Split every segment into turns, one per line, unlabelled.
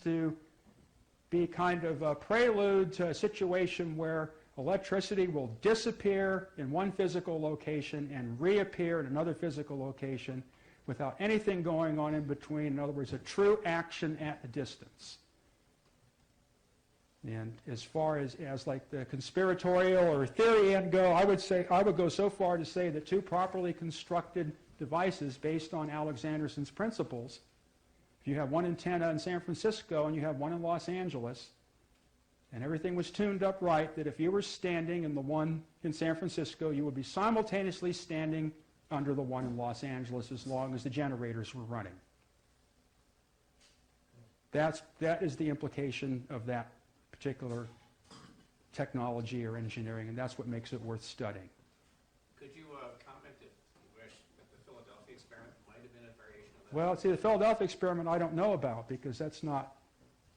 To be kind of a prelude to a situation where electricity will disappear in one physical location and reappear in another physical location without anything going on in between. In other words, a true action at a distance. And as far as like the conspiratorial or theory end go, I would go so far to say that two properly constructed devices based on Alexanderson's principles, if you have one antenna in San Francisco and you have one in Los Angeles, and everything was tuned up right, that if you were standing in the one in San Francisco, you would be simultaneously standing under the one in Los Angeles as long as the generators were running. That is the implication of that particular technology or engineering, and that's what makes it worth studying.
Could you comment, if you wish, that the Philadelphia experiment might have been a variation of that?
Well, see, the Philadelphia experiment I don't know about because that's not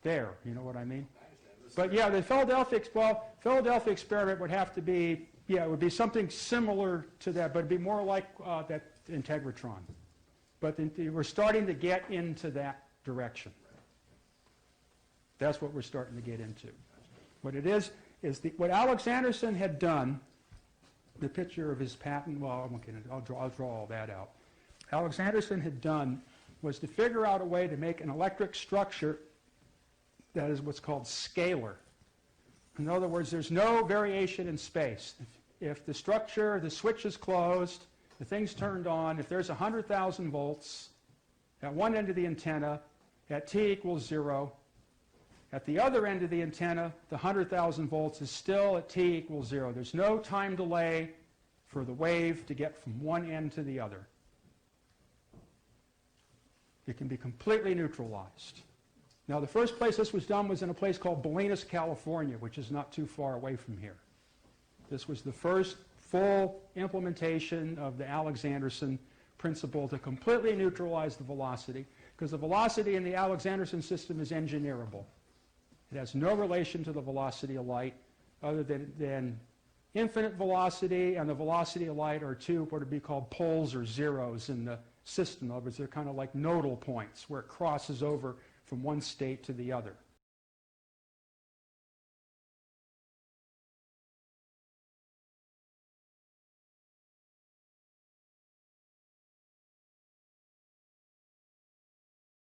there. You know what I mean? But yeah, the Philadelphia experiment would have to be, yeah, it would be something similar to that, but it'd be more like that integratron. But we're starting to get into that direction. That's what we're starting to get into. What it is what Alexanderson had done, the picture of his patent, well, I'll draw all that out. Alexanderson had done was to figure out a way to make an electric structure that is what's called scalar. In other words, there's no variation in space. If the structure, the switch is closed, the thing's turned on, if there's 100,000 volts at one end of the antenna at t equals 0, at the other end of the antenna, the 100,000 volts is still at t equals 0. There's no time delay for the wave to get from one end to the other. It can be completely neutralized. Now, the first place this was done was in a place called Bolinas, California, which is not too far away from here. This was the first full implementation of the Alexanderson principle to completely neutralize the velocity, because the velocity in the Alexanderson system is engineerable. It has no relation to the velocity of light other than infinite velocity and the velocity of light are two what would be called poles or zeros in the system. In other words, they're kind of like nodal points where it crosses over from one state to the other.